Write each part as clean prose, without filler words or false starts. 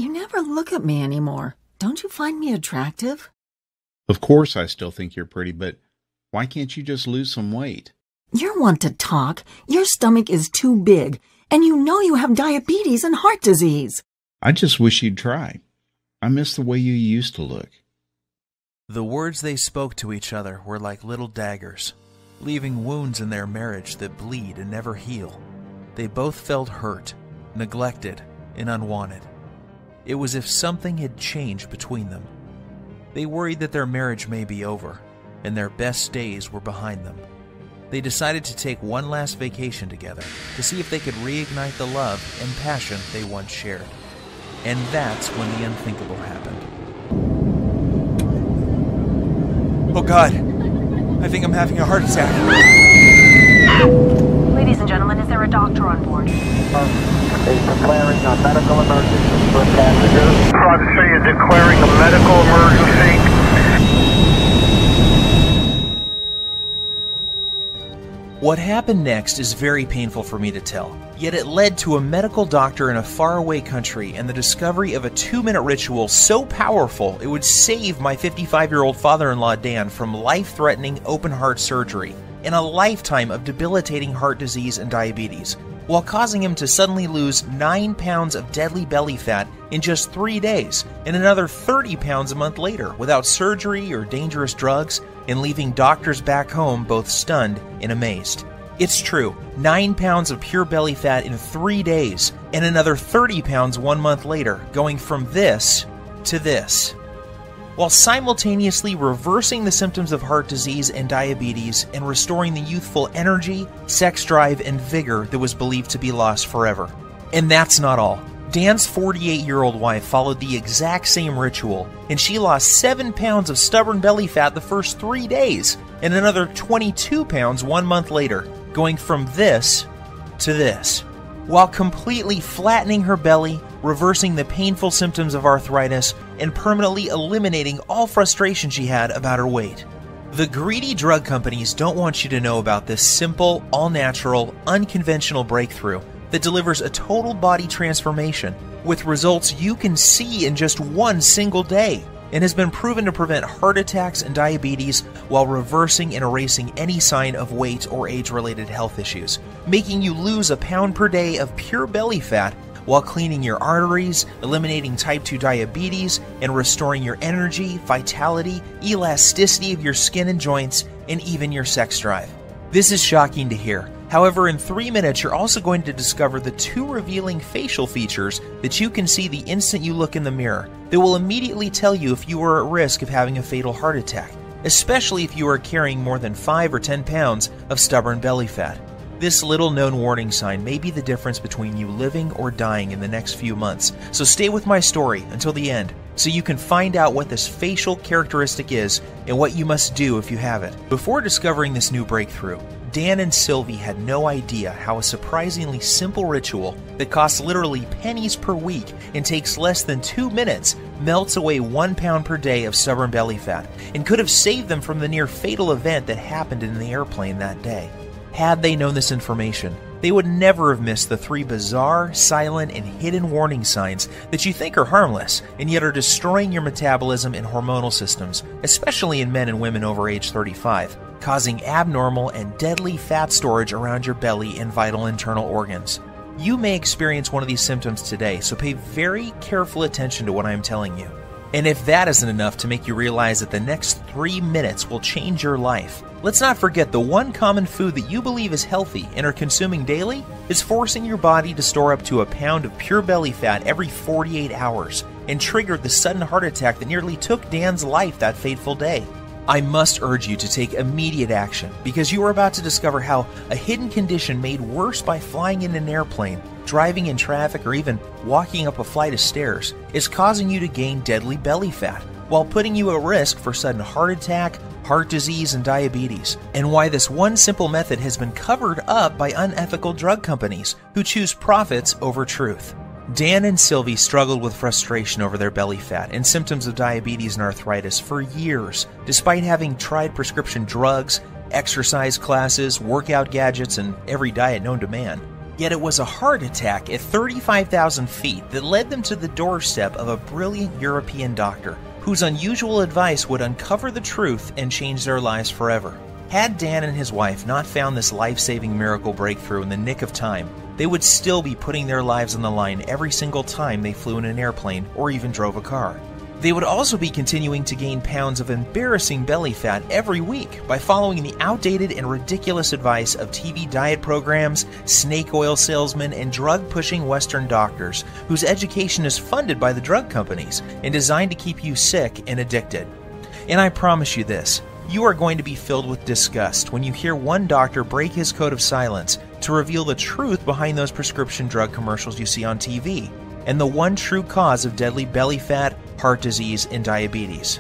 You never look at me anymore. Don't you find me attractive? Of course I still think you're pretty, but why can't you just lose some weight? You're one to talk. Your stomach is too big, and you know you have diabetes and heart disease. I just wish you'd try. I miss the way you used to look. The words they spoke to each other were like little daggers, leaving wounds in their marriage that bleed and never heal. They both felt hurt, neglected, and unwanted. It was as if something had changed between them. They worried that their marriage may be over, and their best days were behind them. They decided to take one last vacation together to see if they could reignite the love and passion they once shared. And that's when the unthinkable happened. Oh God, I think I'm having a heart attack. Ladies and gentlemen, is there a doctor on board? Is declaring a medical emergency for passengers. Roger 3 is declaring a medical emergency. What happened next is very painful for me to tell, yet it led to a medical doctor in a faraway country and the discovery of a 2-minute ritual so powerful it would save my 55-year-old father-in-law Dan from life-threatening open-heart surgery and a lifetime of debilitating heart disease and diabetes, while causing him to suddenly lose 9 pounds of deadly belly fat in just 3 days and another 30 pounds a month later without surgery or dangerous drugs, and leaving doctors back home both stunned and amazed. It's true, 9 pounds of pure belly fat in 3 days and another 30 pounds 1 month later, going from this to this, while simultaneously reversing the symptoms of heart disease and diabetes and restoring the youthful energy, sex drive, and vigor that was believed to be lost forever. And that's not all. Dan's 48-year-old wife followed the exact same ritual, and she lost 7 pounds of stubborn belly fat the first 3 days, and another 22 pounds 1 month later, going from this to this, while completely flattening her belly, reversing the painful symptoms of arthritis, and permanently eliminating all frustration she had about her weight. The greedy drug companies don't want you to know about this simple, all-natural, unconventional breakthrough that delivers a total body transformation with results you can see in just 1 single day, and has been proven to prevent heart attacks and diabetes while reversing and erasing any sign of weight or age-related health issues, making you lose a pound per day of pure belly fat while cleaning your arteries, eliminating type 2 diabetes, and restoring your energy, vitality, elasticity of your skin and joints, and even your sex drive. This is shocking to hear. However, in 3 minutes, you're also going to discover the 2 revealing facial features that you can see the instant you look in the mirror that will immediately tell you if you are at risk of having a fatal heart attack, especially if you are carrying more than 5 or 10 pounds of stubborn belly fat. This little-known warning sign may be the difference between you living or dying in the next few months, so stay with my story until the end so you can find out what this facial characteristic is and what you must do if you have it. Before discovering this new breakthrough, Dan and Sylvie had no idea how a surprisingly simple ritual that costs literally pennies per week and takes less than 2 minutes melts away 1 pound per day of stubborn belly fat and could have saved them from the near fatal event that happened in the airplane that day. Had they known this information, they would never have missed the 3 bizarre, silent, and hidden warning signs that you think are harmless and yet are destroying your metabolism and hormonal systems, especially in men and women over age 35. Causing abnormal and deadly fat storage around your belly and vital internal organs. You may experience one of these symptoms today, so pay very careful attention to what I am telling you. And if that isn't enough to make you realize that the next 3 minutes will change your life, let's not forget the one common food that you believe is healthy and are consuming daily is forcing your body to store up to a pound of pure belly fat every 48 hours and triggered the sudden heart attack that nearly took Dan's life that fateful day. I must urge you to take immediate action because you are about to discover how a hidden condition made worse by flying in an airplane, driving in traffic, or even walking up a flight of stairs is causing you to gain deadly belly fat while putting you at risk for sudden heart attack, heart disease, and diabetes, and why this one simple method has been covered up by unethical drug companies who choose profits over truth. Dan and Sylvie struggled with frustration over their belly fat and symptoms of diabetes and arthritis for years, despite having tried prescription drugs, exercise classes, workout gadgets, and every diet known to man. Yet it was a heart attack at 35,000 feet that led them to the doorstep of a brilliant European doctor whose unusual advice would uncover the truth and change their lives forever. Had Dan and his wife not found this life-saving miracle breakthrough in the nick of time, they would still be putting their lives on the line every single time they flew in an airplane or even drove a car. They would also be continuing to gain pounds of embarrassing belly fat every week by following the outdated and ridiculous advice of TV diet programs, snake oil salesmen, and drug-pushing Western doctors whose education is funded by the drug companies and designed to keep you sick and addicted. And I promise you this, you are going to be filled with disgust when you hear one doctor break his code of silence to reveal the truth behind those prescription drug commercials you see on TV, and the one true cause of deadly belly fat, heart disease, and diabetes.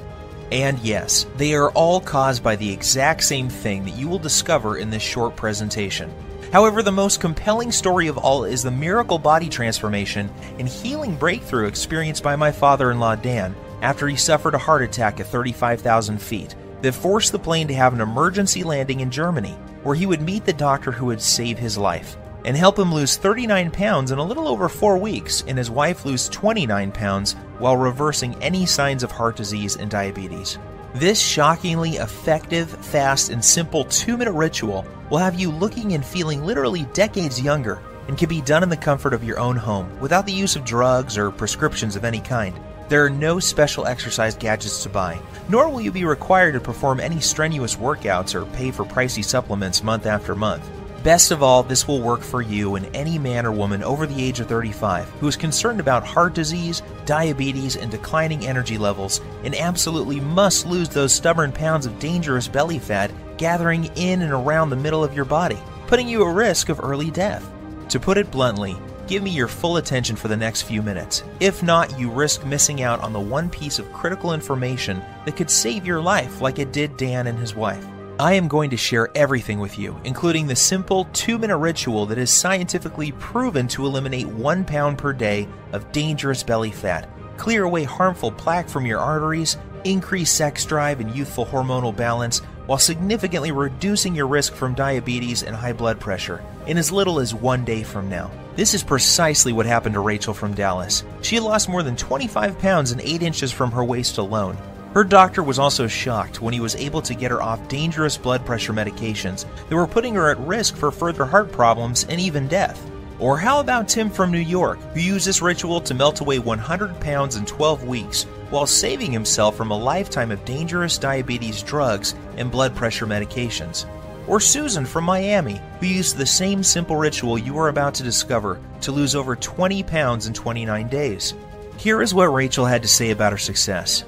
And yes, they are all caused by the exact same thing that you will discover in this short presentation. However, the most compelling story of all is the miracle body transformation and healing breakthrough experienced by my father-in-law Dan after he suffered a heart attack at 35,000 feet that forced the plane to have an emergency landing in Germany, where he would meet the doctor who would save his life and help him lose 39 pounds in a little over 4 weeks, and his wife lose 29 pounds while reversing any signs of heart disease and diabetes. This shockingly effective, fast, and simple 2-minute ritual will have you looking and feeling literally decades younger and can be done in the comfort of your own home without the use of drugs or prescriptions of any kind. There are no special exercise gadgets to buy, nor will you be required to perform any strenuous workouts or pay for pricey supplements month after month. Best of all, this will work for you and any man or woman over the age of 35 who is concerned about heart disease, diabetes, and declining energy levels and absolutely must lose those stubborn pounds of dangerous belly fat gathering in and around the middle of your body, putting you at risk of early death. To put it bluntly, give me your full attention for the next few minutes. If not, you risk missing out on the one piece of critical information that could save your life like it did Dan and his wife. I am going to share everything with you, including the simple 2-minute ritual that is scientifically proven to eliminate 1 pound per day of dangerous belly fat, clear away harmful plaque from your arteries, increase sex drive and youthful hormonal balance, while significantly reducing your risk from diabetes and high blood pressure in as little as 1 day from now. This is precisely what happened to Rachel from Dallas. She had lost more than 25 pounds and 8 inches from her waist alone. Her doctor was also shocked when he was able to get her off dangerous blood pressure medications that were putting her at risk for further heart problems and even death. Or how about Tim from New York, who used this ritual to melt away 100 pounds in 12 weeks while saving himself from a lifetime of dangerous diabetes drugs and blood pressure medications? Or Susan from Miami, who used the same simple ritual you are about to discover to lose over 20 pounds in 29 days. Here is what Rachel had to say about her success.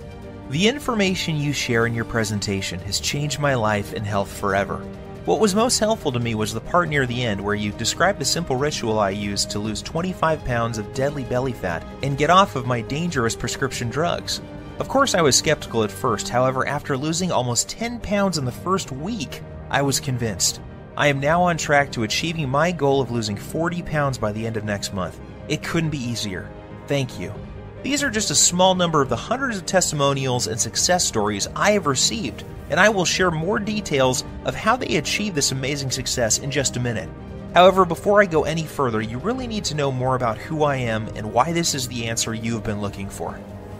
The information you share in your presentation has changed my life and health forever. What was most helpful to me was the part near the end where you described a simple ritual I used to lose 25 pounds of deadly belly fat and get off of my dangerous prescription drugs. Of course, I was skeptical at first. However, after losing almost 10 pounds in the first week, I was convinced. I am now on track to achieving my goal of losing 40 pounds by the end of next month. It couldn't be easier. Thank you. These are just a small number of the hundreds of testimonials and success stories I have received, and I will share more details of how they achieved this amazing success in just a minute. However, before I go any further, you really need to know more about who I am and why this is the answer you have been looking for.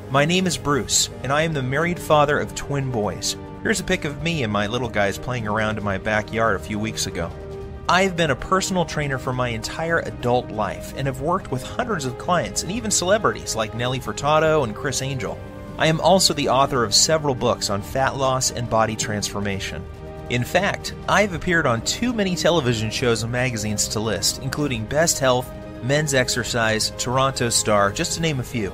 My name is Bruce, and I am the married father of twin boys. Here's a pic of me and my little guys playing around in my backyard a few weeks ago. I've been a personal trainer for my entire adult life and have worked with hundreds of clients and even celebrities like Nelly Furtado and Chris Angel. I am also the author of several books on fat loss and body transformation. In fact, I've appeared on too many television shows and magazines to list, including Best Health, Men's Exercise, Toronto Star, just to name a few.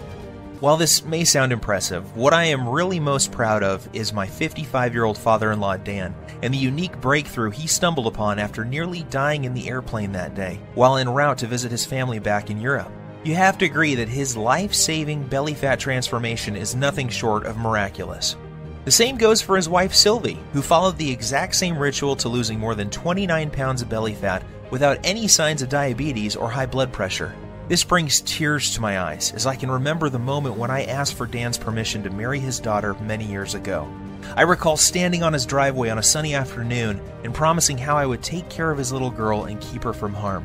While this may sound impressive, what I am really most proud of is my 55-year-old father-in-law Dan and the unique breakthrough he stumbled upon after nearly dying in the airplane that day while en route to visit his family back in Europe. You have to agree that his life-saving belly fat transformation is nothing short of miraculous. The same goes for his wife Sylvie, who followed the exact same ritual to losing more than 29 pounds of belly fat without any signs of diabetes or high blood pressure. This brings tears to my eyes as I can remember the moment when I asked for Dan's permission to marry his daughter many years ago. I recall standing on his driveway on a sunny afternoon and promising how I would take care of his little girl and keep her from harm.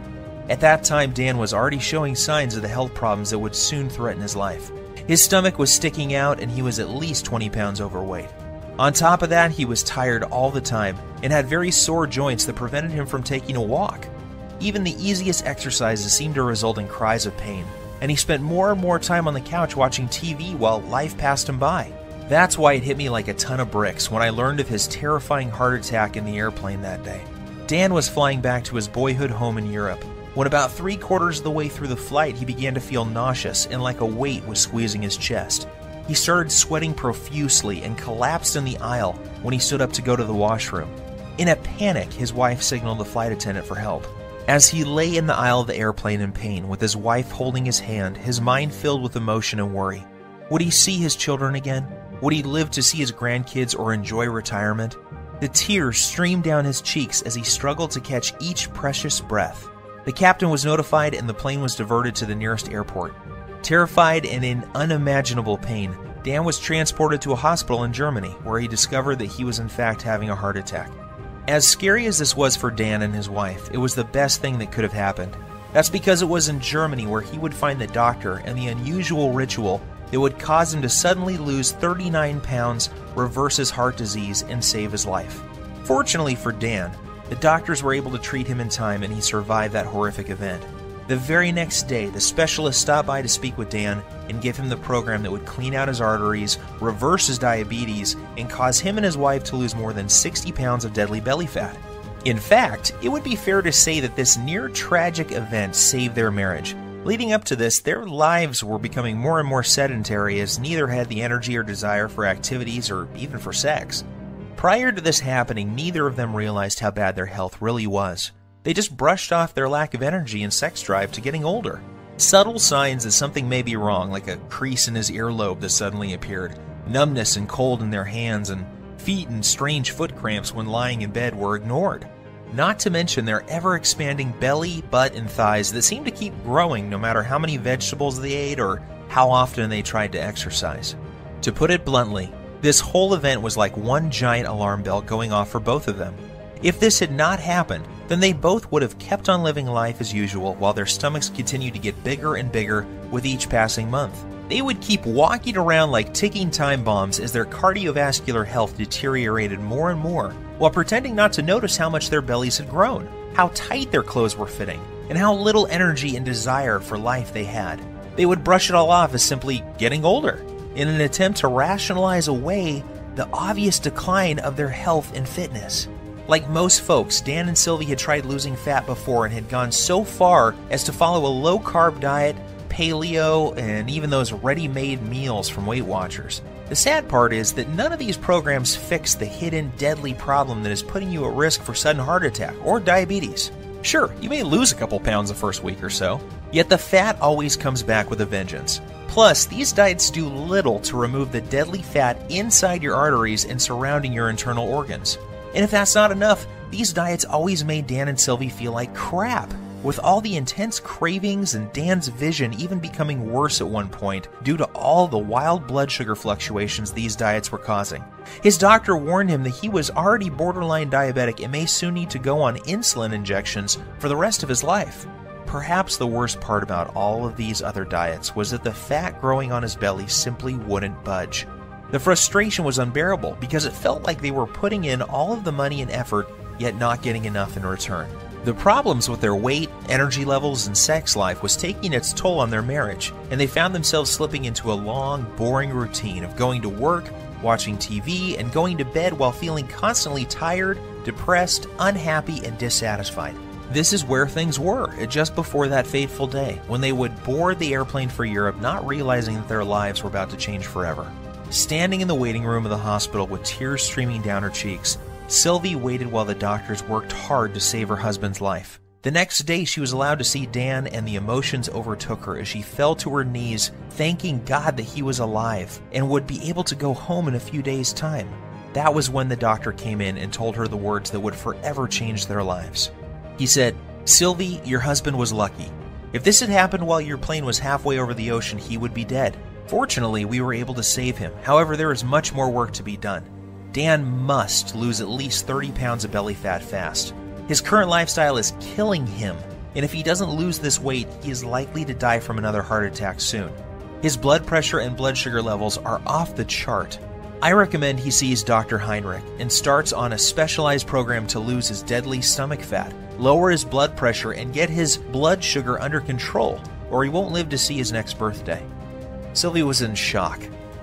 At that time, Dan was already showing signs of the health problems that would soon threaten his life. His stomach was sticking out and he was at least 20 pounds overweight. On top of that, he was tired all the time and had very sore joints that prevented him from taking a walk. Even the easiest exercises seemed to result in cries of pain, and he spent more and more time on the couch watching TV while life passed him by. That's why it hit me like a ton of bricks when I learned of his terrifying heart attack in the airplane that day. Dan was flying back to his boyhood home in Europe. When about 3/4 of the way through the flight, he began to feel nauseous and like a weight was squeezing his chest. He started sweating profusely and collapsed in the aisle when he stood up to go to the washroom. In a panic, his wife signaled the flight attendant for help. As he lay in the aisle of the airplane in pain, with his wife holding his hand, his mind filled with emotion and worry. Would he see his children again? Would he live to see his grandkids or enjoy retirement? The tears streamed down his cheeks as he struggled to catch each precious breath. The captain was notified and the plane was diverted to the nearest airport. Terrified and in unimaginable pain, Dan was transported to a hospital in Germany, where he discovered that he was in fact having a heart attack. As scary as this was for Dan and his wife, it was the best thing that could have happened. That's because it was in Germany where he would find the doctor and the unusual ritual that would cause him to suddenly lose 39 pounds, reverse his heart disease, and save his life. Fortunately for Dan, the doctors were able to treat him in time and he survived that horrific event. The very next day, the specialist stopped by to speak with Dan and give him the program that would clean out his arteries, reverse his diabetes, and cause him and his wife to lose more than 60 pounds of deadly belly fat. In fact, it would be fair to say that this near-tragic event saved their marriage. Leading up to this, their lives were becoming more and more sedentary as neither had the energy or desire for activities or even for sex. Prior to this happening, neither of them realized how bad their health really was. They just brushed off their lack of energy and sex drive to getting older. Subtle signs that something may be wrong, like a crease in his earlobe that suddenly appeared, numbness and cold in their hands, and feet and strange foot cramps when lying in bed were ignored. Not to mention their ever-expanding belly, butt, and thighs that seemed to keep growing no matter how many vegetables they ate or how often they tried to exercise. To put it bluntly, this whole event was like one giant alarm bell going off for both of them. If this had not happened, then they both would have kept on living life as usual while their stomachs continued to get bigger and bigger with each passing month. They would keep walking around like ticking time bombs as their cardiovascular health deteriorated more and more, while pretending not to notice how much their bellies had grown, how tight their clothes were fitting, and how little energy and desire for life they had. They would brush it all off as simply getting older, in an attempt to rationalize away the obvious decline of their health and fitness. Like most folks, Dan and Sylvie had tried losing fat before and had gone so far as to follow a low-carb diet, paleo, and even those ready-made meals from Weight Watchers. The sad part is that none of these programs fix the hidden deadly problem that is putting you at risk for sudden heart attack or diabetes. Sure, you may lose a couple pounds the first week or so, yet the fat always comes back with a vengeance. Plus, these diets do little to remove the deadly fat inside your arteries and surrounding your internal organs. And if that's not enough, these diets always made Dan and Sylvie feel like crap, with all the intense cravings and Dan's vision even becoming worse at one point due to all the wild blood sugar fluctuations these diets were causing. His doctor warned him that he was already borderline diabetic and may soon need to go on insulin injections for the rest of his life. Perhaps the worst part about all of these other diets was that the fat growing on his belly simply wouldn't budge. The frustration was unbearable because it felt like they were putting in all of the money and effort, yet not getting enough in return. The problems with their weight, energy levels, and sex life was taking its toll on their marriage, and they found themselves slipping into a long, boring routine of going to work, watching TV, and going to bed while feeling constantly tired, depressed, unhappy, and dissatisfied. This is where things were just before that fateful day, when they would board the airplane for Europe, not realizing that their lives were about to change forever. Standing in the waiting room of the hospital with tears streaming down her cheeks, Sylvie waited while the doctors worked hard to save her husband's life. The next day, she was allowed to see Dan, and the emotions overtook her as she fell to her knees, thanking God that he was alive and would be able to go home in a few days' time. That was when the doctor came in and told her the words that would forever change their lives. He said, "Sylvie, your husband was lucky. If this had happened while your plane was halfway over the ocean, he would be dead. Fortunately, we were able to save him. However, there is much more work to be done. Dan must lose at least 30 pounds of belly fat fast. His current lifestyle is killing him. and if he doesn't lose this weight, he is likely to die from another heart attack soon. His blood pressure and blood sugar levels are off the chart. I recommend he sees Dr. Heinrich and starts on a specialized program to lose his deadly stomach fat, lower his blood pressure, and get his blood sugar under control, or he won't live to see his next birthday. Sylvie was in shock.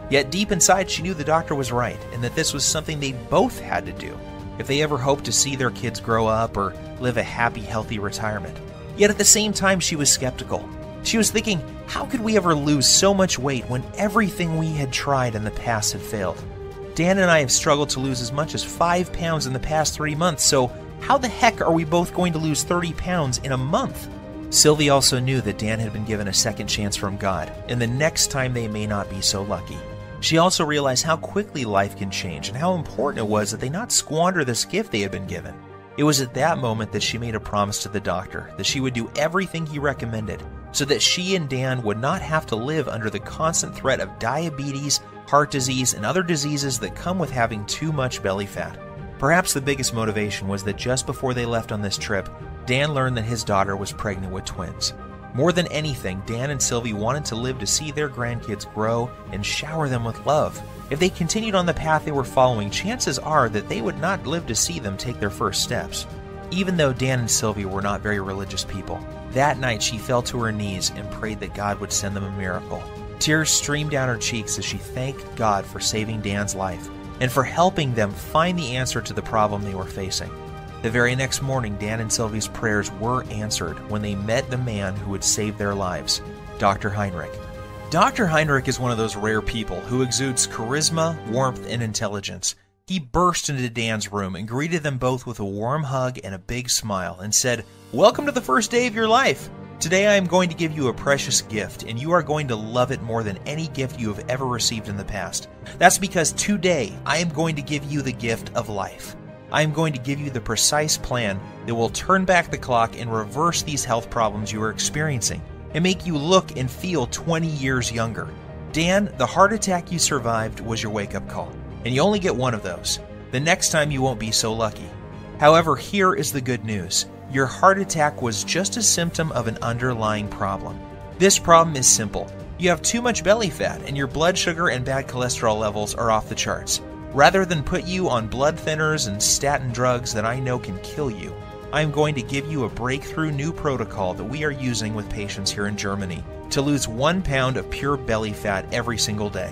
Yet deep inside, she knew the doctor was right, and that this was something they both had to do if they ever hoped to see their kids grow up or live a happy, healthy retirement. Yet at the same time, she was skeptical. She was thinking, how could we ever lose so much weight when everything we had tried in the past had failed? Dan and I have struggled to lose as much as 5 pounds in the past 3 months, so how the heck are we both going to lose 30 pounds in a month? Sylvie also knew that Dan had been given a second chance from God, and the next time they may not be so lucky. She also realized how quickly life can change and how important it was that they not squander this gift they had been given. It was at that moment that she made a promise to the doctor that she would do everything he recommended so that she and Dan would not have to live under the constant threat of diabetes, heart disease, and other diseases that come with having too much belly fat. Perhaps the biggest motivation was that just before they left on this trip, Dan learned that his daughter was pregnant with twins. More than anything, Dan and Sylvie wanted to live to see their grandkids grow and shower them with love. If they continued on the path they were following, chances are that they would not live to see them take their first steps. Even though Dan and Sylvie were not very religious people, that night she fell to her knees and prayed that God would send them a miracle. Tears streamed down her cheeks as she thanked God for saving Dan's life and for helping them find the answer to the problem they were facing. The very next morning, Dan and Sylvie's prayers were answered when they met the man who would save their lives, Dr. Heinrich. Dr. Heinrich is one of those rare people who exudes charisma, warmth, and intelligence. He burst into Dan's room and greeted them both with a warm hug and a big smile and said, "Welcome to the first day of your life. Today I am going to give you a precious gift, and you are going to love it more than any gift you have ever received in the past. That's because today I am going to give you the gift of life. I am going to give you the precise plan that will turn back the clock and reverse these health problems you are experiencing and make you look and feel 20 years younger. Dan, the heart attack you survived was your wake-up call, and you only get one of those. The next time you won't be so lucky. However, here is the good news. Your heart attack was just a symptom of an underlying problem. This problem is simple. You have too much belly fat, and your blood sugar and bad cholesterol levels are off the charts. Rather than put you on blood thinners and statin drugs that I know can kill you, I am going to give you a breakthrough new protocol that we are using with patients here in Germany to lose 1 pound of pure belly fat every single day.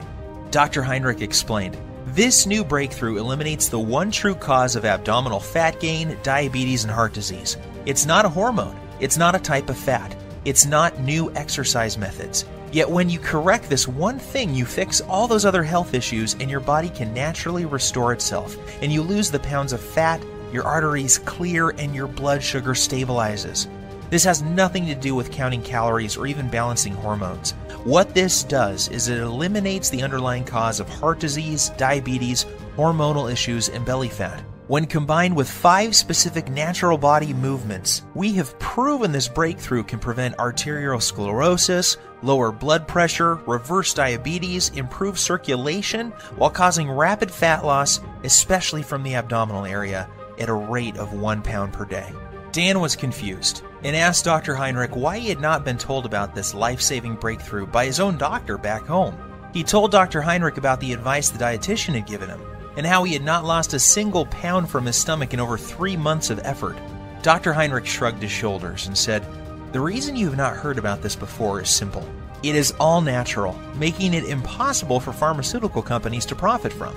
Dr. Heinrich explained, this new breakthrough eliminates the one true cause of abdominal fat gain, diabetes, and heart disease. It's not a hormone. It's not a type of fat. It's not new exercise methods. Yet when you correct this one thing, you fix all those other health issues and your body can naturally restore itself, and you lose the pounds of fat, your arteries clear, and your blood sugar stabilizes. This has nothing to do with counting calories or even balancing hormones. What this does is it eliminates the underlying cause of heart disease, diabetes, hormonal issues, and belly fat. When combined with 5 specific natural body movements, we have proven this breakthrough can prevent arteriosclerosis, lower blood pressure, reverse diabetes, improve circulation, while causing rapid fat loss, especially from the abdominal area, at a rate of 1 pound per day. Dan was confused and asked Dr. Heinrich why he had not been told about this life-saving breakthrough by his own doctor back home. He told Dr. Heinrich about the advice the dietitian had given him, and how he had not lost a single pound from his stomach in over 3 months of effort. Dr. Heinrich shrugged his shoulders and said, "The reason you have not heard about this before is simple. It is all natural, making it impossible for pharmaceutical companies to profit from.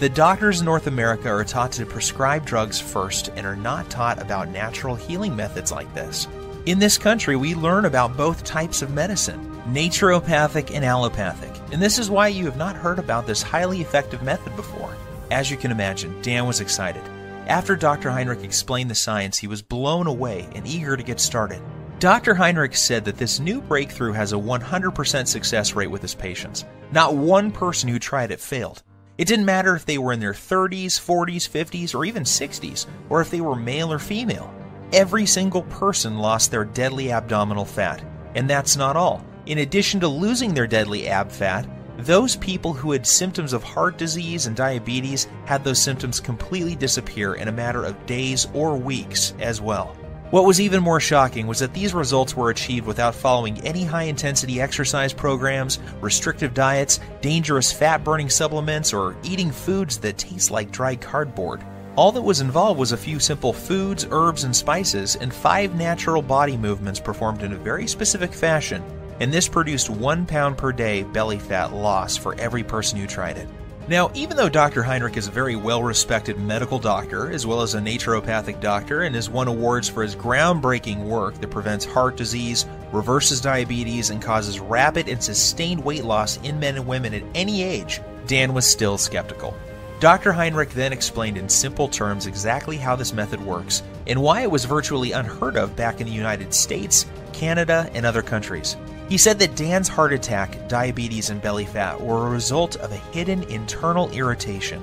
The doctors in North America are taught to prescribe drugs first and are not taught about natural healing methods like this. In this country, we learn about both types of medicine, naturopathic and allopathic, and this is why you have not heard about this highly effective method before." As you can imagine, Dan was excited. After Dr. Heinrich explained the science, he was blown away and eager to get started. Dr. Heinrich said that this new breakthrough has a 100% success rate with his patients. Not one person who tried it failed. It didn't matter if they were in their 30s, 40s, 50s, or even 60s, or if they were male or female. Every single person lost their deadly abdominal fat. And that's not all. In addition to losing their deadly ab fat, those people who had symptoms of heart disease and diabetes had those symptoms completely disappear in a matter of days or weeks as well. What was even more shocking was that these results were achieved without following any high-intensity exercise programs, restrictive diets, dangerous fat-burning supplements, or eating foods that taste like dry cardboard. All that was involved was a few simple foods, herbs, and spices, and 5 natural body movements performed in a very specific fashion, and this produced 1 pound per day belly fat loss for every person who tried it. Now, even though Dr. Heinrich is a very well-respected medical doctor, as well as a naturopathic doctor, and has won awards for his groundbreaking work that prevents heart disease, reverses diabetes, and causes rapid and sustained weight loss in men and women at any age, Dan was still skeptical. Dr. Heinrich then explained in simple terms exactly how this method works and why it was virtually unheard of back in the United States, Canada, and other countries. He said that Dan's heart attack, diabetes, and belly fat were a result of a hidden internal irritation.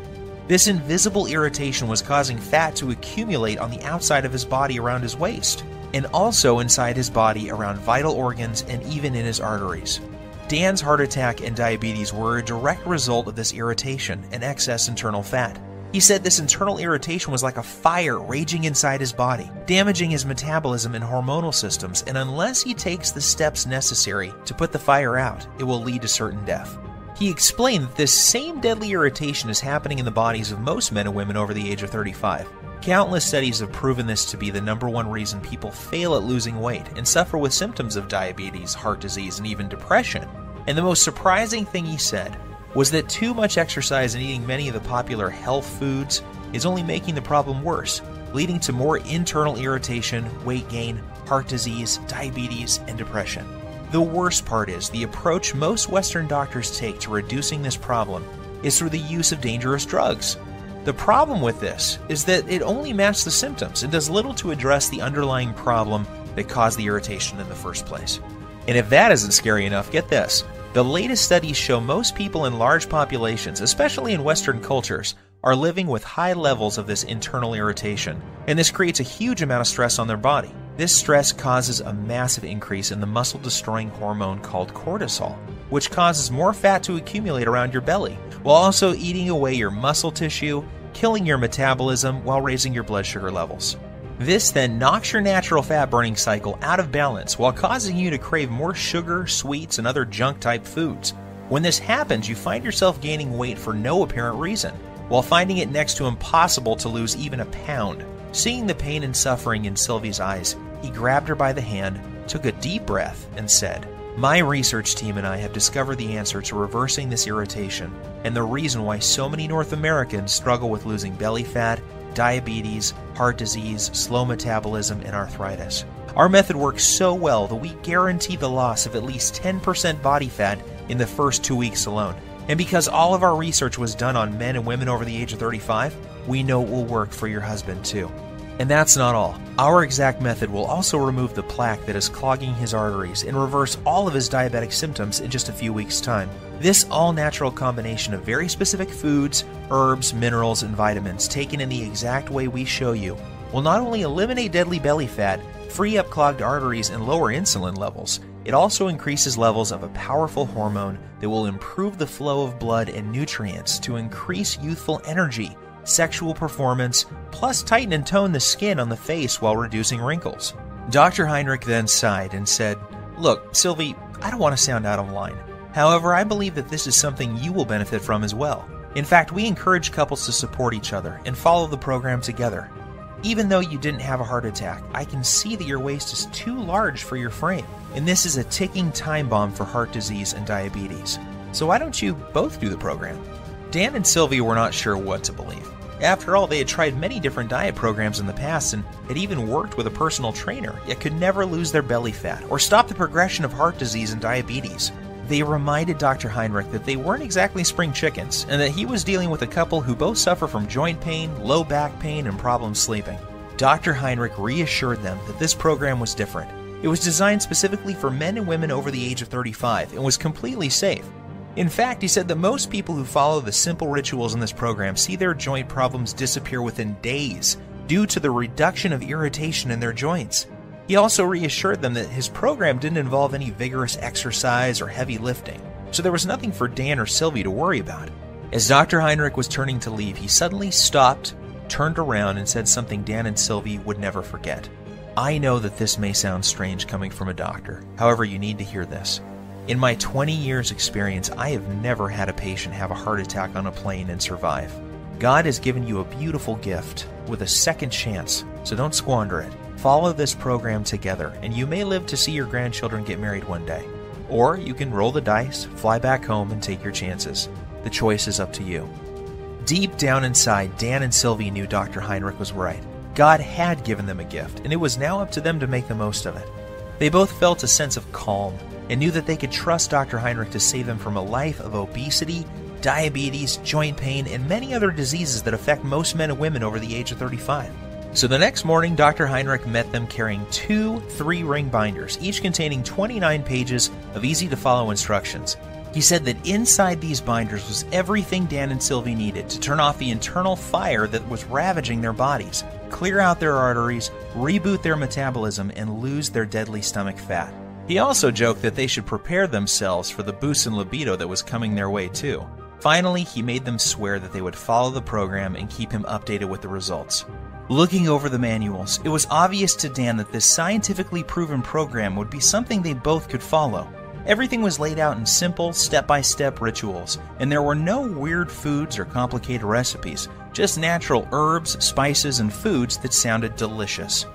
This invisible irritation was causing fat to accumulate on the outside of his body around his waist, and also inside his body around vital organs and even in his arteries. Dan's heart attack and diabetes were a direct result of this irritation and excess internal fat. He said this internal irritation was like a fire raging inside his body, damaging his metabolism and hormonal systems, and unless he takes the steps necessary to put the fire out, it will lead to certain death. He explained that this same deadly irritation is happening in the bodies of most men and women over the age of 35. Countless studies have proven this to be the #1 reason people fail at losing weight and suffer with symptoms of diabetes, heart disease, and even depression. And the most surprising thing he said was that too much exercise and eating many of the popular health foods is only making the problem worse, leading to more internal irritation, weight gain, heart disease, diabetes, and depression. The worst part is the approach most Western doctors take to reducing this problem is through the use of dangerous drugs. The problem with this is that it only masks the symptoms and does little to address the underlying problem that caused the irritation in the first place. And if that isn't scary enough, get this. The latest studies show most people in large populations, especially in Western cultures, are living with high levels of this internal irritation, and this creates a huge amount of stress on their body. This stress causes a massive increase in the muscle-destroying hormone called cortisol, which causes more fat to accumulate around your belly, while also eating away your muscle tissue, killing your metabolism while raising your blood sugar levels. This then knocks your natural fat-burning cycle out of balance while causing you to crave more sugar, sweets, and other junk-type foods. When this happens, you find yourself gaining weight for no apparent reason, while finding it next to impossible to lose even a pound. Seeing the pain and suffering in Sylvie's eyes, he grabbed her by the hand, took a deep breath, and said, "My research team and I have discovered the answer to reversing this irritation, and the reason why so many North Americans struggle with losing belly fat, diabetes, heart disease, slow metabolism, and arthritis. Our method works so well that we guarantee the loss of at least 10% body fat in the first 2 weeks alone. And because all of our research was done on men and women over the age of 35, we know it will work for your husband too." And that's not all. Our exact method will also remove the plaque that is clogging his arteries and reverse all of his diabetic symptoms in just a few weeks' time. This all-natural combination of very specific foods, herbs, minerals, and vitamins taken in the exact way we show you will not only eliminate deadly belly fat, free up clogged arteries, and lower insulin levels, it also increases levels of a powerful hormone that will improve the flow of blood and nutrients to increase youthful energy, sexual performance, plus tighten and tone the skin on the face while reducing wrinkles. Dr. Heinrich then sighed and said, "Look, Sylvie, I don't want to sound out of line. However, I believe that this is something you will benefit from as well. In fact, we encourage couples to support each other and follow the program together. Even though you didn't have a heart attack, I can see that your waist is too large for your frame, and this is a ticking time bomb for heart disease and diabetes. So why don't you both do the program?" Dan and Sylvie were not sure what to believe. After all, they had tried many different diet programs in the past and had even worked with a personal trainer, yet could never lose their belly fat or stop the progression of heart disease and diabetes. They reminded Dr. Heinrich that they weren't exactly spring chickens and that he was dealing with a couple who both suffer from joint pain, low back pain, and problems sleeping. Dr. Heinrich reassured them that this program was different. It was designed specifically for men and women over the age of 35 and was completely safe. In fact, he said that most people who follow the simple rituals in this program see their joint problems disappear within days due to the reduction of irritation in their joints. He also reassured them that his program didn't involve any vigorous exercise or heavy lifting, so there was nothing for Dan or Sylvie to worry about. As Dr. Heinrich was turning to leave, he suddenly stopped, turned around, and said something Dan and Sylvie would never forget. I know that this may sound strange coming from a doctor. However, you need to hear this. In my 20 years experience, I have never had a patient have a heart attack on a plane and survive. God has given you a beautiful gift with a second chance, so don't squander it. Follow this program together, and you may live to see your grandchildren get married one day. Or you can roll the dice, fly back home, and take your chances. The choice is up to you. Deep down inside, Dan and Sylvie knew Dr. Heinrich was right. God had given them a gift, and it was now up to them to make the most of it. They both felt a sense of calm and knew that they could trust Dr. Heinrich to save them from a life of obesity, diabetes, joint pain, and many other diseases that affect most men and women over the age of 35. So the next morning, Dr. Heinrich met them carrying 2 3-ring binders, each containing 29 pages of easy-to-follow instructions. He said that inside these binders was everything Dan and Sylvie needed to turn off the internal fire that was ravaging their bodies, clear out their arteries, reboot their metabolism, and lose their deadly stomach fat. He also joked that they should prepare themselves for the boost in libido that was coming their way too. Finally, he made them swear that they would follow the program and keep him updated with the results. Looking over the manuals, it was obvious to Dan that this scientifically proven program would be something they both could follow. Everything was laid out in simple, step-by-step rituals, and there were no weird foods or complicated recipes, just natural herbs, spices, and foods that sounded delicious.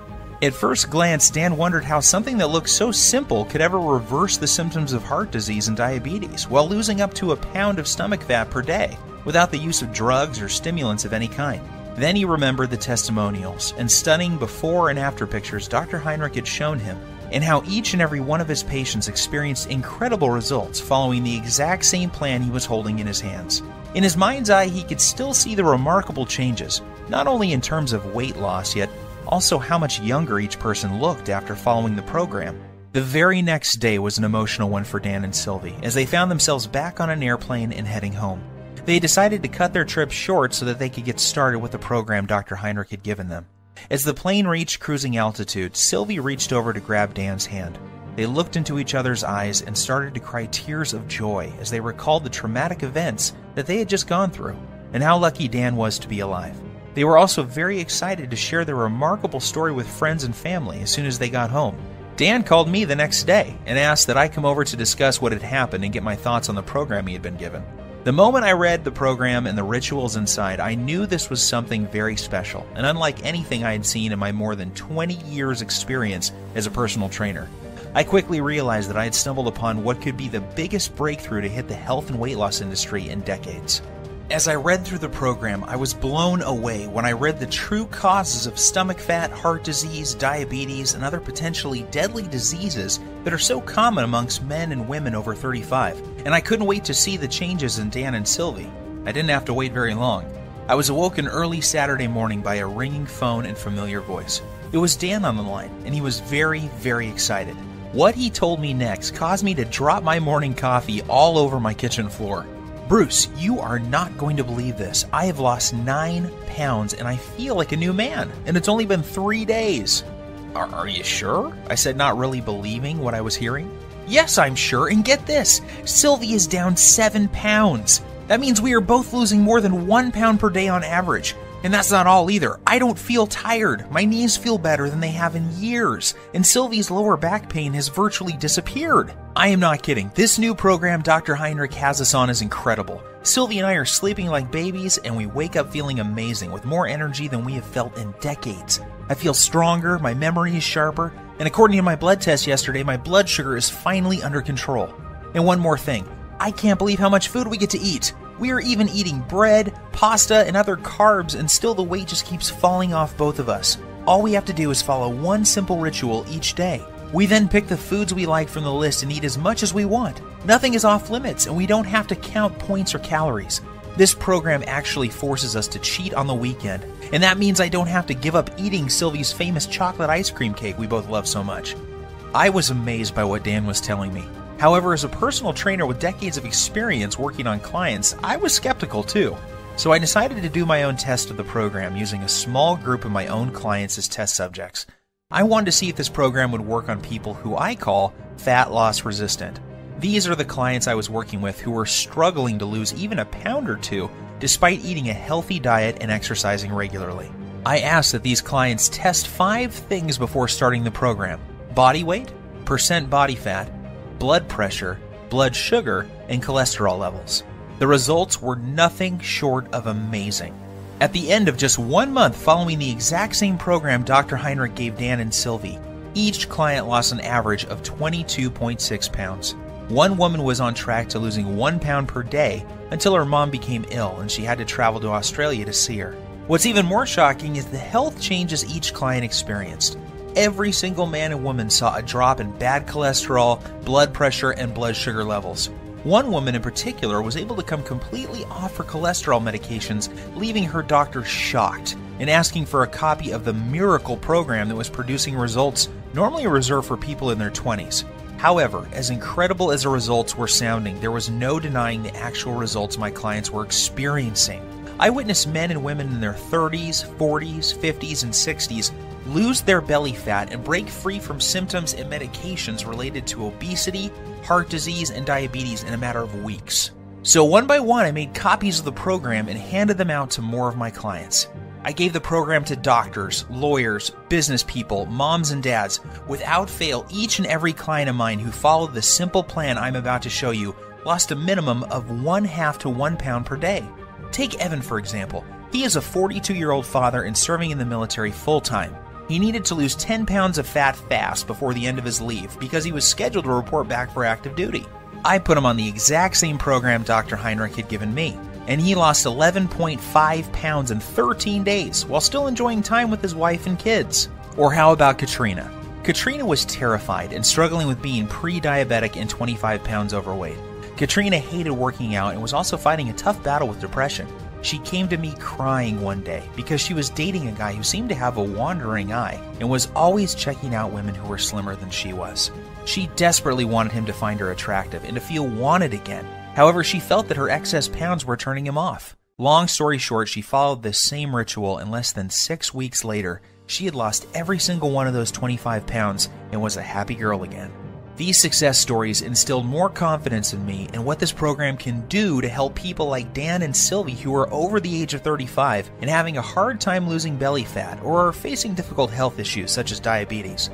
At first glance, Dan wondered how something that looked so simple could ever reverse the symptoms of heart disease and diabetes while losing up to a pound of stomach fat per day without the use of drugs or stimulants of any kind. Then he remembered the testimonials and stunning before and after pictures Dr. Heinrich had shown him, and how each and every one of his patients experienced incredible results following the exact same plan he was holding in his hands. In his mind's eye, he could still see the remarkable changes, not only in terms of weight loss, yet also how much younger each person looked after following the program. The very next day was an emotional one for Dan and Sylvie, as they found themselves back on an airplane and heading home. They decided to cut their trip short so that they could get started with the program Dr. Heinrich had given them. As the plane reached cruising altitude, Sylvie reached over to grab Dan's hand. They looked into each other's eyes and started to cry tears of joy as they recalled the traumatic events that they had just gone through, and how lucky Dan was to be alive. They were also very excited to share their remarkable story with friends and family as soon as they got home. Dan called me the next day and asked that I come over to discuss what had happened and get my thoughts on the program he had been given. The moment I read the program and the rituals inside, I knew this was something very special and unlike anything I had seen in my more than 20 years experience as a personal trainer. I quickly realized that I had stumbled upon what could be the biggest breakthrough to hit the health and weight loss industry in decades. As I read through the program, I was blown away when I read the true causes of stomach fat, heart disease, diabetes, and other potentially deadly diseases that are so common amongst men and women over 35, and I couldn't wait to see the changes in Dan and Sylvie. I didn't have to wait very long. I was awoken early Saturday morning by a ringing phone and familiar voice. It was Dan on the line, and he was very, very excited. What he told me next caused me to drop my morning coffee all over my kitchen floor. "Bruce, you are not going to believe this. I have lost 9 pounds and I feel like a new man, and it's only been 3 days. Are you sure? I said, not really believing what I was hearing. Yes, I'm sure, and get this. Sylvie is down 7 pounds. That means we are both losing more than 1 pound per day on average. And that's not all either. I don't feel tired. My knees feel better than they have in years, and Sylvie's lower back pain has virtually disappeared. I am not kidding. This new program Dr. Heinrich has us on is incredible. Sylvie and I are sleeping like babies, and we wake up feeling amazing with more energy than we have felt in decades. I feel stronger, my memory is sharper, and according to my blood test yesterday, my blood sugar is finally under control. And one more thing. I can't believe how much food we get to eat. We are even eating bread, pasta, and other carbs, and still the weight just keeps falling off both of us. All we have to do is follow one simple ritual each day. We then pick the foods we like from the list and eat as much as we want. Nothing is off limits, and we don't have to count points or calories. This program actually forces us to cheat on the weekend, and that means I don't have to give up eating Sylvie's famous chocolate ice cream cake we both love so much. I was amazed by what Dan was telling me. However, as a personal trainer with decades of experience working on clients, I was skeptical too. So I decided to do my own test of the program using a small group of my own clients as test subjects. I wanted to see if this program would work on people who I call fat loss resistant. These are the clients I was working with who were struggling to lose even a pound or two despite eating a healthy diet and exercising regularly. I asked that these clients test 5 things before starting the program: body weight, percent body fat, blood pressure, blood sugar, and cholesterol levels. The results were nothing short of amazing. At the end of just 1 month following the exact same program Dr. Heinrich gave Dan and Sylvie, each client lost an average of 22.6 pounds. One woman was on track to losing 1 pound per day until her mom became ill and she had to travel to Australia to see her. What's even more shocking is the health changes each client experienced. Every single man and woman saw a drop in bad cholesterol, blood pressure, and blood sugar levels. One woman in particular was able to come completely off her cholesterol medications, leaving her doctor shocked and asking for a copy of the miracle program that was producing results normally reserved for people in their 20s. However, as incredible as the results were sounding, there was no denying the actual results my clients were experiencing. I witnessed men and women in their 30s, 40s, 50s, and 60s lose their belly fat and break free from symptoms and medications related to obesity, heart disease, and diabetes in a matter of weeks. So one by one, I made copies of the program and handed them out to more of my clients. I gave the program to doctors, lawyers, business people, moms and dads. Without fail, each and every client of mine who followed the simple plan I'm about to show you lost a minimum of 1/2 to 1 pound per day. Take Evan, for example. He is a 42-year-old father and serving in the military full-time. He needed to lose 10 pounds of fat fast before the end of his leave because he was scheduled to report back for active duty. I put him on the exact same program Dr. Heinrich had given me, and he lost 11.5 pounds in 13 days while still enjoying time with his wife and kids. Or how about Katrina? Katrina was terrified and struggling with being pre-diabetic and 25 pounds overweight. Katrina hated working out and was also fighting a tough battle with depression. She came to me crying one day because she was dating a guy who seemed to have a wandering eye and was always checking out women who were slimmer than she was. She desperately wanted him to find her attractive and to feel wanted again. However, she felt that her excess pounds were turning him off. Long story short, she followed this same ritual, and less than 6 weeks later, she had lost every single one of those 25 pounds and was a happy girl again. These success stories instilled more confidence in me and what this program can do to help people like Dan and Sylvie who are over the age of 35 and having a hard time losing belly fat or are facing difficult health issues such as diabetes.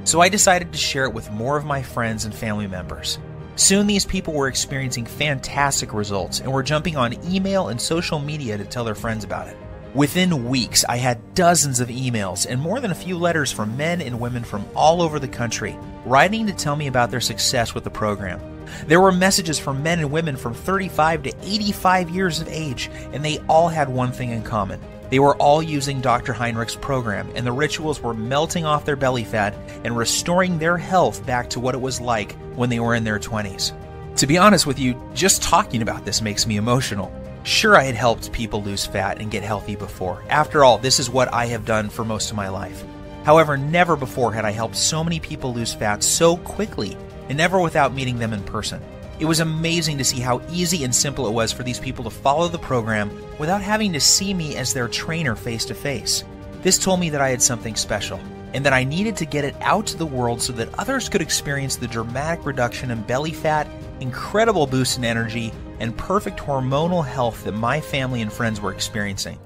So I decided to share it with more of my friends and family members. Soon these people were experiencing fantastic results and were jumping on email and social media to tell their friends about it. Within weeks, I had dozens of emails and more than a few letters from men and women from all over the country, writing to tell me about their success with the program. There were messages from men and women from 35 to 85 years of age, and they all had one thing in common. They were all using Dr. Heinrich's program, and the rituals were melting off their belly fat and restoring their health back to what it was like when they were in their 20s. To be honest with you, just talking about this makes me emotional. Sure, I had helped people lose fat and get healthy before. After all, this is what I have done for most of my life. However, never before had I helped so many people lose fat so quickly, and never without meeting them in person. It was amazing to see how easy and simple it was for these people to follow the program without having to see me as their trainer face to face. This told me that I had something special, and that I needed to get it out to the world so that others could experience the dramatic reduction in belly fat, incredible boost in energy, and perfect hormonal health that my family and friends were experiencing.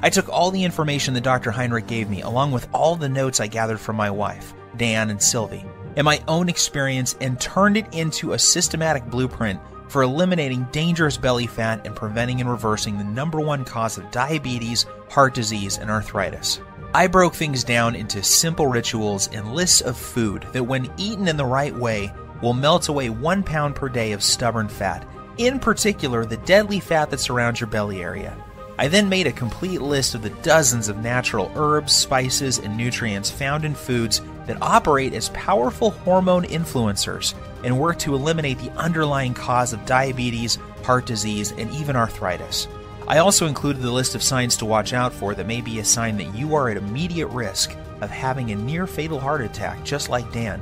I took all the information that Dr. Heinrich gave me, along with all the notes I gathered from my wife, Dan and Sylvie, and my own experience, and turned it into a systematic blueprint for eliminating dangerous belly fat and preventing and reversing the #1 cause of diabetes, heart disease, and arthritis. I broke things down into simple rituals and lists of food that, when eaten in the right way, will melt away 1 pound per day of stubborn fat, in particular the deadly fat that surrounds your belly area. I then made a complete list of the dozens of natural herbs, spices, and nutrients found in foods that operate as powerful hormone influencers and work to eliminate the underlying cause of diabetes, heart disease, and even arthritis. I also included the list of signs to watch out for that may be a sign that you are at immediate risk of having a near-fatal heart attack, just like Dan.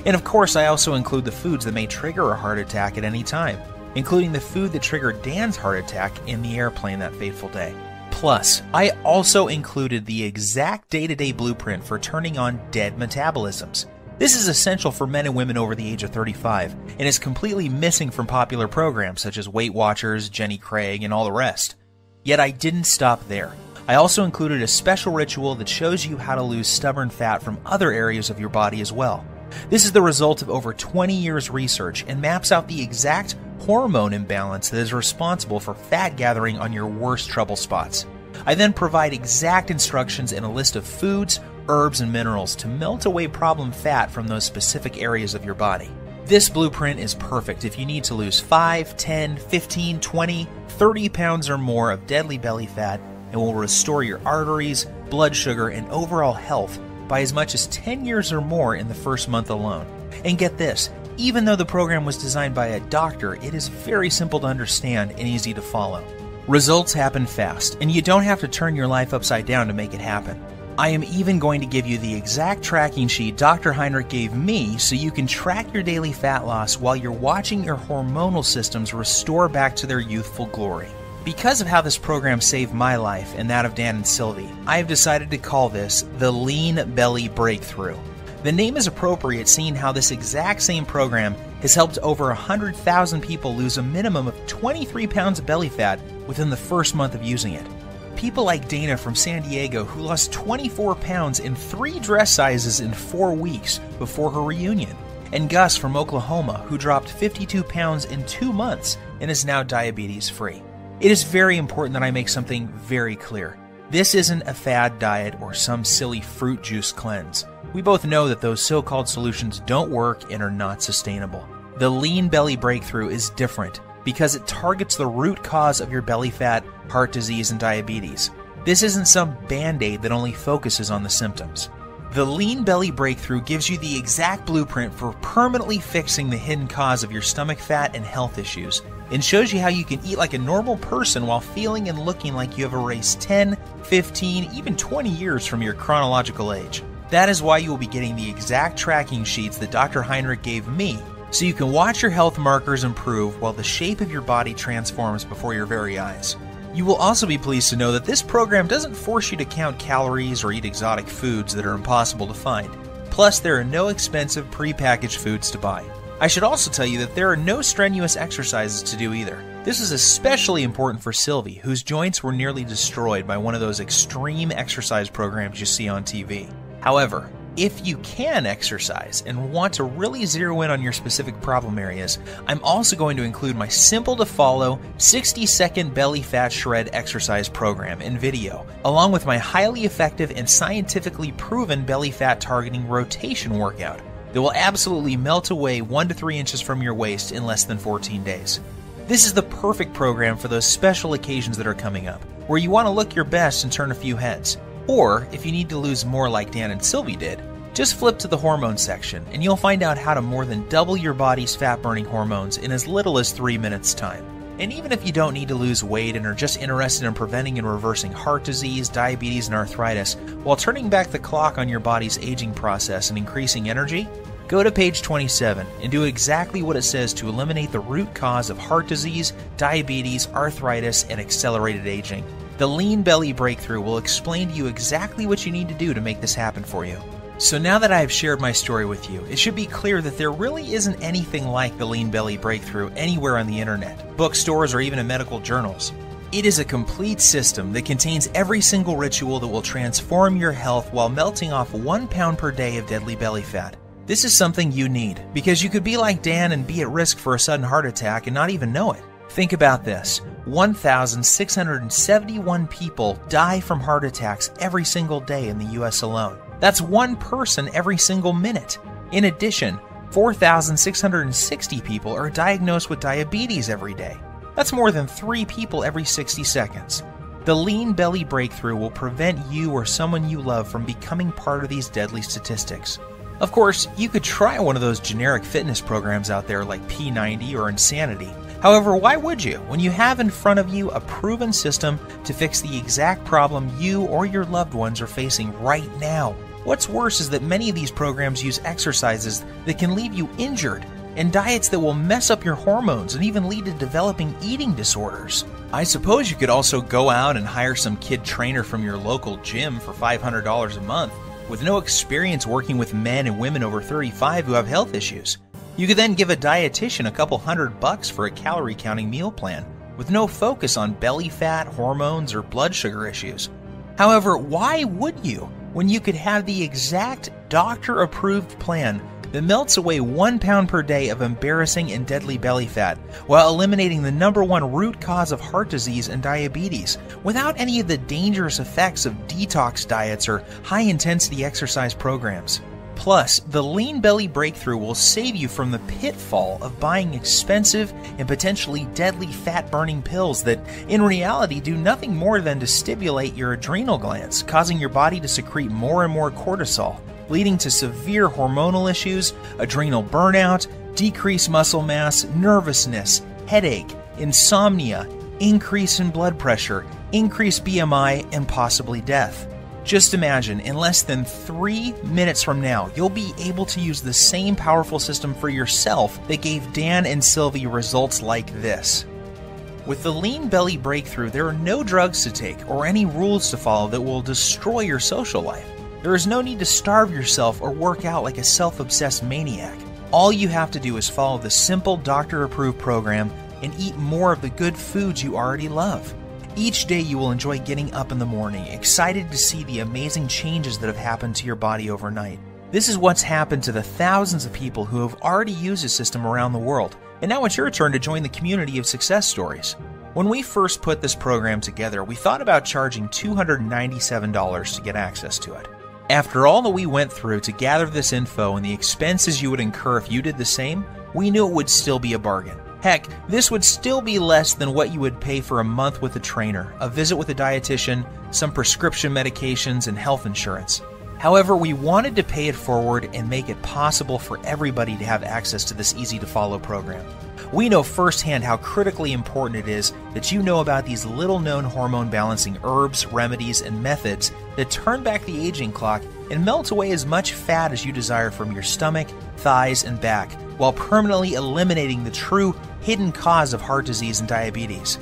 And of course, I also include the foods that may trigger a heart attack at any time, including the food that triggered Dan's heart attack in the airplane that fateful day. Plus, I also included the exact day-to-day blueprint for turning on dead metabolisms. This is essential for men and women over the age of 35, and is completely missing from popular programs such as Weight Watchers, Jenny Craig, and all the rest. Yet I didn't stop there. I also included a special ritual that shows you how to lose stubborn fat from other areas of your body as well. This is the result of over 20 years research and maps out the exact hormone imbalance that is responsible for fat gathering on your worst trouble spots. I then provide exact instructions and a list of foods, herbs, and minerals to melt away problem fat from those specific areas of your body. This blueprint is perfect if you need to lose 5, 10, 15, 20, 30 pounds or more of deadly belly fat and will restore your arteries, blood sugar, and overall health by as much as 10 years or more in the first month alone. And get this, even though the program was designed by a doctor, it is very simple to understand and easy to follow. Results happen fast, and you don't have to turn your life upside down to make it happen. I am even going to give you the exact tracking sheet Dr. Heinrich gave me so you can track your daily fat loss while you're watching your hormonal systems restore back to their youthful glory. Because of how this program saved my life and that of Dan and Sylvie, I have decided to call this the Lean Belly Breakthrough. The name is appropriate seeing how this exact same program has helped over 100,000 people lose a minimum of 23 pounds of belly fat within the first month of using it. People like Dana from San Diego, who lost 24 pounds in 3 dress sizes in 4 weeks before her reunion, and Gus from Oklahoma, who dropped 52 pounds in 2 months and is now diabetes-free. It is very important that I make something very clear. This isn't a fad diet or some silly fruit juice cleanse. We both know that those so-called solutions don't work and are not sustainable. The Lean Belly Breakthrough is different because it targets the root cause of your belly fat, heart disease, and diabetes. This isn't some band-aid that only focuses on the symptoms. The Lean Belly Breakthrough gives you the exact blueprint for permanently fixing the hidden cause of your stomach fat and health issues, and shows you how you can eat like a normal person while feeling and looking like you have erased 10, 15, even 20 years from your chronological age. That is why you will be getting the exact tracking sheets that Dr. Heinrich gave me, so you can watch your health markers improve while the shape of your body transforms before your very eyes. You will also be pleased to know that this program doesn't force you to count calories or eat exotic foods that are impossible to find. Plus, there are no expensive pre-packaged foods to buy. I should also tell you that there are no strenuous exercises to do either. This is especially important for Sylvie, whose joints were nearly destroyed by one of those extreme exercise programs you see on TV. However, if you can exercise and want to really zero in on your specific problem areas, I'm also going to include my simple to follow 60-second belly fat shred exercise program and video, along with my highly effective and scientifically proven belly fat targeting rotation workout that will absolutely melt away 1 to 3 inches from your waist in less than 14 days. This is the perfect program for those special occasions that are coming up, where you want to look your best and turn a few heads. Or, if you need to lose more like Dan and Sylvie did, just flip to the hormone section and you'll find out how to more than double your body's fat-burning hormones in as little as 3 minutes' time. And even if you don't need to lose weight and are just interested in preventing and reversing heart disease, diabetes, and arthritis, while turning back the clock on your body's aging process and increasing energy, go to page 27 and do exactly what it says to eliminate the root cause of heart disease, diabetes, arthritis, and accelerated aging. The Lean Belly Breakthrough will explain to you exactly what you need to do to make this happen for you. So now that I have shared my story with you, it should be clear that there really isn't anything like the Lean Belly Breakthrough anywhere on the internet, bookstores, or even in medical journals. It is a complete system that contains every single ritual that will transform your health while melting off 1 pound per day of deadly belly fat. This is something you need, because you could be like Dan and be at risk for a sudden heart attack and not even know it. Think about this. 1,671 people die from heart attacks every single day in the US alone. That's 1 person every single minute. In addition, 4,660 people are diagnosed with diabetes every day. That's more than 3 people every 60 seconds. The Lean Belly Breakthrough will prevent you or someone you love from becoming part of these deadly statistics. Of course, you could try one of those generic fitness programs out there like P90 or Insanity. However, why would you when you have in front of you a proven system to fix the exact problem you or your loved ones are facing right now? What's worse is that many of these programs use exercises that can leave you injured and diets that will mess up your hormones and even lead to developing eating disorders. I suppose you could also go out and hire some kid trainer from your local gym for $500 a month with no experience working with men and women over 35 who have health issues. You could then give a dietitian a couple $100 for a calorie counting meal plan with no focus on belly fat, hormones, or blood sugar issues. However, why would you when you could have the exact doctor-approved plan that melts away 1 pound per day of embarrassing and deadly belly fat while eliminating the #1 root cause of heart disease and diabetes without any of the dangerous effects of detox diets or high-intensity exercise programs? Plus, the Lean Belly Breakthrough will save you from the pitfall of buying expensive and potentially deadly fat-burning pills that, in reality, do nothing more than to stimulate your adrenal glands, causing your body to secrete more and more cortisol, leading to severe hormonal issues, adrenal burnout, decreased muscle mass, nervousness, headache, insomnia, increase in blood pressure, increased BMI, and possibly death. Just imagine, in less than 3 minutes from now, you'll be able to use the same powerful system for yourself that gave Dan and Sylvie results like this. With the Lean Belly Breakthrough, there are no drugs to take or any rules to follow that will destroy your social life. There is no need to starve yourself or work out like a self-obsessed maniac. All you have to do is follow the simple doctor-approved program and eat more of the good foods you already love. Each day you will enjoy getting up in the morning, excited to see the amazing changes that have happened to your body overnight. This is what's happened to the thousands of people who have already used the system around the world, and now it's your turn to join the community of success stories. When we first put this program together, we thought about charging $297 to get access to it. After all that we went through to gather this info and the expenses you would incur if you did the same, we knew it would still be a bargain. Heck, this would still be less than what you would pay for a month with a trainer, a visit with a dietitian, some prescription medications, and health insurance. However, we wanted to pay it forward and make it possible for everybody to have access to this easy-to-follow program. We know firsthand how critically important it is that you know about these little-known hormone-balancing herbs, remedies, and methods that turn back the aging clock and melt away as much fat as you desire from your stomach, thighs, and back, while permanently eliminating the true hidden cause of heart disease and diabetes.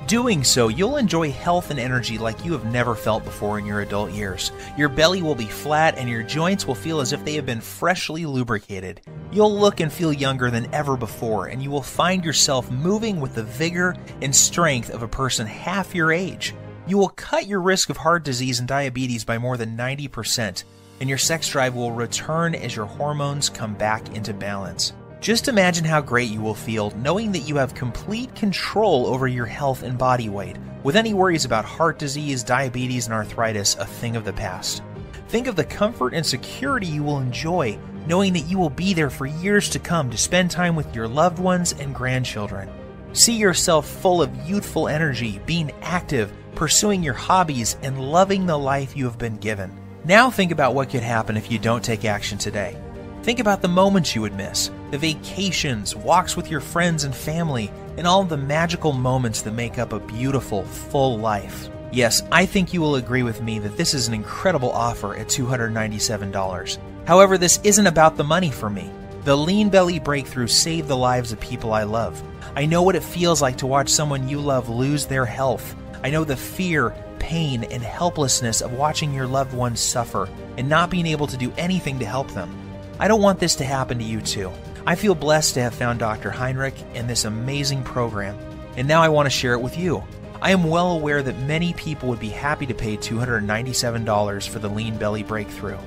Doing so, you'll enjoy health and energy like you have never felt before in your adult years. Your belly will be flat and your joints will feel as if they have been freshly lubricated. You'll look and feel younger than ever before, and you will find yourself moving with the vigor and strength of a person half your age. You will cut your risk of heart disease and diabetes by more than 90%, and your sex drive will return as your hormones come back into balance. Just imagine how great you will feel knowing that you have complete control over your health and body weight, with any worries about heart disease, diabetes, and arthritis a thing of the past. Think of the comfort and security you will enjoy knowing that you will be there for years to come to spend time with your loved ones and grandchildren. See yourself full of youthful energy, being active, pursuing your hobbies, and loving the life you have been given. Now think about what could happen if you don't take action today. Think about the moments you would miss, the vacations, walks with your friends and family, and all the magical moments that make up a beautiful, full life. Yes, I think you will agree with me that this is an incredible offer at $297. However, this isn't about the money for me. The Lean Belly Breakthrough saved the lives of people I love. I know what it feels like to watch someone you love lose their health. I know the fear, pain, and helplessness of watching your loved ones suffer and not being able to do anything to help them. I don't want this to happen to you too. I feel blessed to have found Dr. Heinrich and this amazing program, and now I want to share it with you. I am well aware that many people would be happy to pay $297 for the Lean Belly Breakthrough.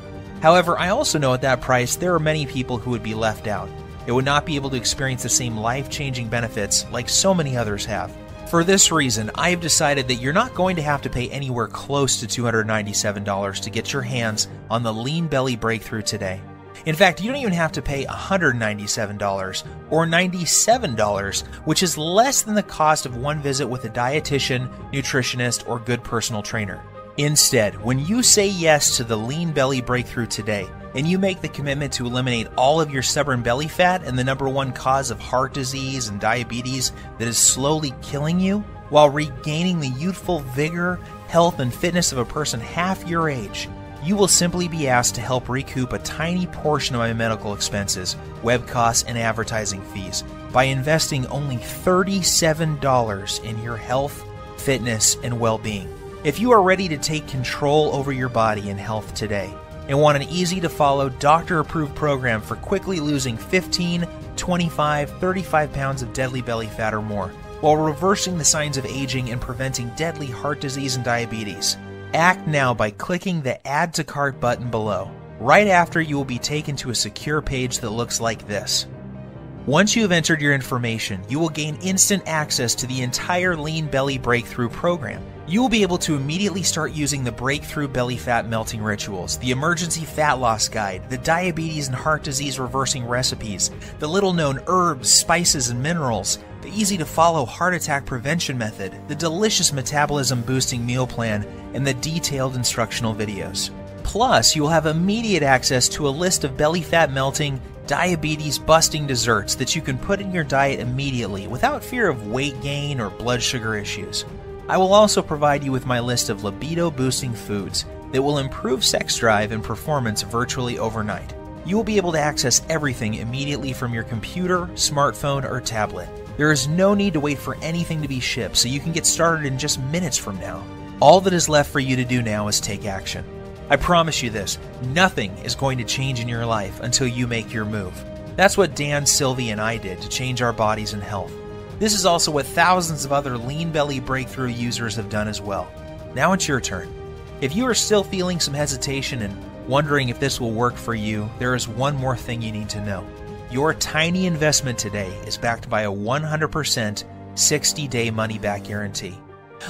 However, I also know at that price there are many people who would be left out. They would not be able to experience the same life-changing benefits like so many others have. For this reason, I have decided that you're not going to have to pay anywhere close to $297 to get your hands on the Lean Belly Breakthrough today. In fact, you don't even have to pay $197 or $97, which is less than the cost of one visit with a dietitian, nutritionist, or good personal trainer. Instead, when you say yes to the Lean Belly Breakthrough today, and you make the commitment to eliminate all of your stubborn belly fat and the #1 cause of heart disease and diabetes that is slowly killing you, while regaining the youthful vigor, health, and fitness of a person half your age, you will simply be asked to help recoup a tiny portion of my medical expenses, web costs, and advertising fees by investing only $37 in your health, fitness, and well-being. If you are ready to take control over your body and health today and want an easy-to-follow, doctor-approved program for quickly losing 15, 25, 35 pounds of deadly belly fat or more, while reversing the signs of aging and preventing deadly heart disease and diabetes, Act now by clicking the Add to Cart button below. Right after, you will be taken to a secure page that looks like this. Once you have entered your information, you will gain instant access to the entire Lean Belly Breakthrough program. You will be able to immediately start using the Breakthrough Belly Fat Melting Rituals, the Emergency Fat Loss Guide, the Diabetes and Heart Disease Reversing Recipes, the little-known herbs, spices, and minerals, the easy-to-follow heart attack prevention method, the delicious metabolism-boosting meal plan, and the detailed instructional videos. Plus, you will have immediate access to a list of belly fat melting, diabetes-busting desserts that you can put in your diet immediately without fear of weight gain or blood sugar issues. I will also provide you with my list of libido-boosting foods that will improve sex drive and performance virtually overnight. You will be able to access everything immediately from your computer, smartphone, or tablet. There is no need to wait for anything to be shipped, so you can get started in just minutes from now. All that is left for you to do now is take action. I promise you this, nothing is going to change in your life until you make your move. That's what Dan, Sylvie, and I did to change our bodies and health. This is also what thousands of other Lean Belly Breakthrough users have done as well. Now it's your turn. If you are still feeling some hesitation and wondering if this will work for you, there is one more thing you need to know. Your tiny investment today is backed by a 100% 60-day money-back guarantee.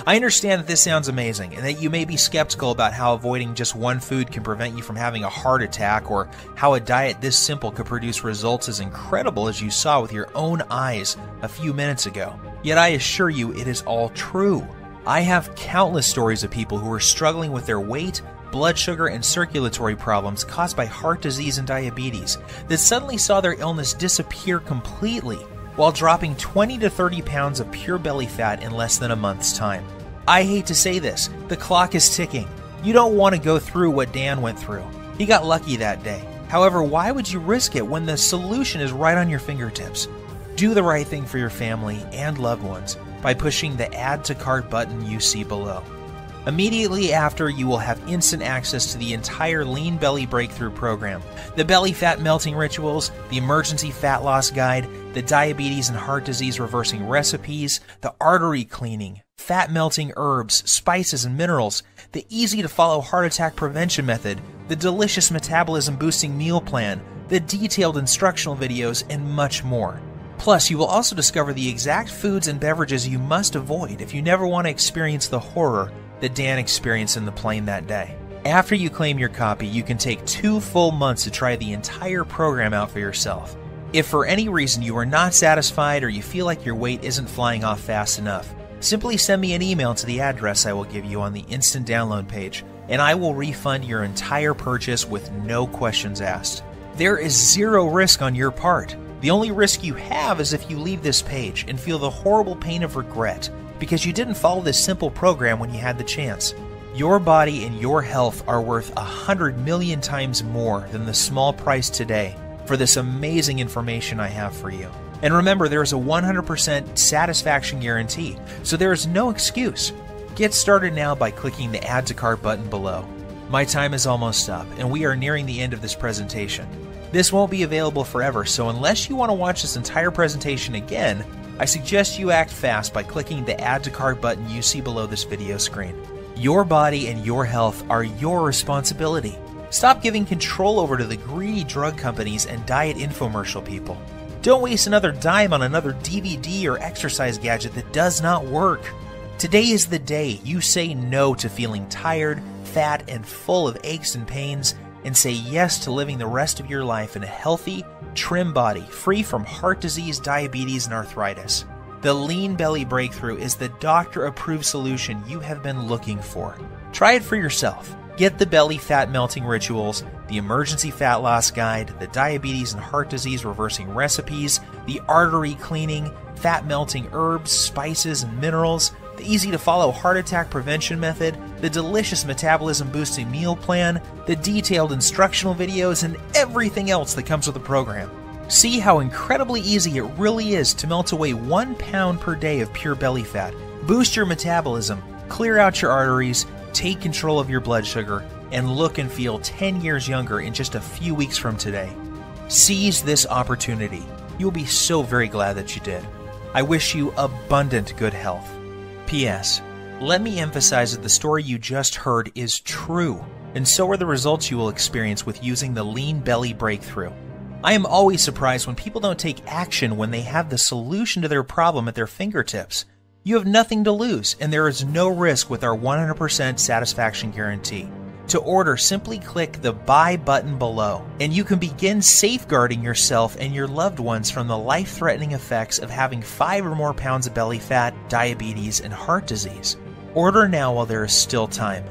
I understand that this sounds amazing and that you may be skeptical about how avoiding just one food can prevent you from having a heart attack, or how a diet this simple could produce results as incredible as you saw with your own eyes a few minutes ago. Yet I assure you it is all true. I have countless stories of people who are struggling with their weight, blood sugar, and circulatory problems caused by heart disease and diabetes that suddenly saw their illness disappear completely, while dropping 20 to 30 pounds of pure belly fat in less than a month's time. I hate to say this, the clock is ticking. You don't want to go through what Dan went through. He got lucky that day. However, why would you risk it when the solution is right on your fingertips? Do the right thing for your family and loved ones by pushing the Add to Cart button you see below. Immediately after, you will have instant access to the entire Lean Belly Breakthrough program, the Belly Fat Melting Rituals, the Emergency Fat Loss Guide, the Diabetes and Heart Disease Reversing Recipes, the Artery Cleaning, Fat Melting Herbs, Spices and Minerals, the easy-to-follow Heart Attack Prevention Method, the delicious Metabolism Boosting Meal Plan, the detailed instructional videos, and much more. Plus, you will also discover the exact foods and beverages you must avoid if you never want to experience the horror that Dan experienced in the plane that day. After you claim your copy, you can take 2 full months to try the entire program out for yourself. If for any reason you are not satisfied or you feel like your weight isn't flying off fast enough, simply send me an email to the address I will give you on the instant download page, and I will refund your entire purchase with no questions asked. There is zero risk on your part. The only risk you have is if you leave this page and feel the horrible pain of regret because you didn't follow this simple program when you had the chance. Your body and your health are worth 100 million times more than the small price today for this amazing information I have for you. And remember, there is a 100% satisfaction guarantee, so there is no excuse. Get started now by clicking the Add to Cart button below. My time is almost up, and we are nearing the end of this presentation. This won't be available forever, so unless you want to watch this entire presentation again, I suggest you act fast by clicking the Add to Cart button you see below this video screen. Your body and your health are your responsibility. Stop giving control over to the greedy drug companies and diet infomercial people. Don't waste another dime on another DVD or exercise gadget that does not work. Today is the day you say no to feeling tired, fat, and full of aches and pains, and say yes to living the rest of your life in a healthy, trim body, free from heart disease, diabetes, and arthritis. The Lean Belly Breakthrough is the doctor-approved solution you have been looking for. Try it for yourself. Get the Belly Fat Melting Rituals, the Emergency Fat Loss Guide, the Diabetes and Heart Disease Reversing Recipes, the Artery Cleaning, Fat Melting Herbs, Spices, and Minerals, the easy-to-follow Heart Attack Prevention Method, the delicious Metabolism Boosting Meal Plan, the detailed instructional videos, and everything else that comes with the program. See how incredibly easy it really is to melt away 1 pound per day of pure belly fat, boost your metabolism, clear out your arteries, take control of your blood sugar, and look and feel 10 years younger in just a few weeks from today. Seize this opportunity. You'll be so very glad that you did. I wish you abundant good health. P.S. Let me emphasize that the story you just heard is true, and so are the results you will experience with using the Lean Belly Breakthrough. I am always surprised when people don't take action when they have the solution to their problem at their fingertips. You have nothing to lose, and there is no risk with our 100% satisfaction guarantee. To order, simply click the Buy button below, and you can begin safeguarding yourself and your loved ones from the life-threatening effects of having 5 or more pounds of belly fat, diabetes, and heart disease. Order now while there is still time.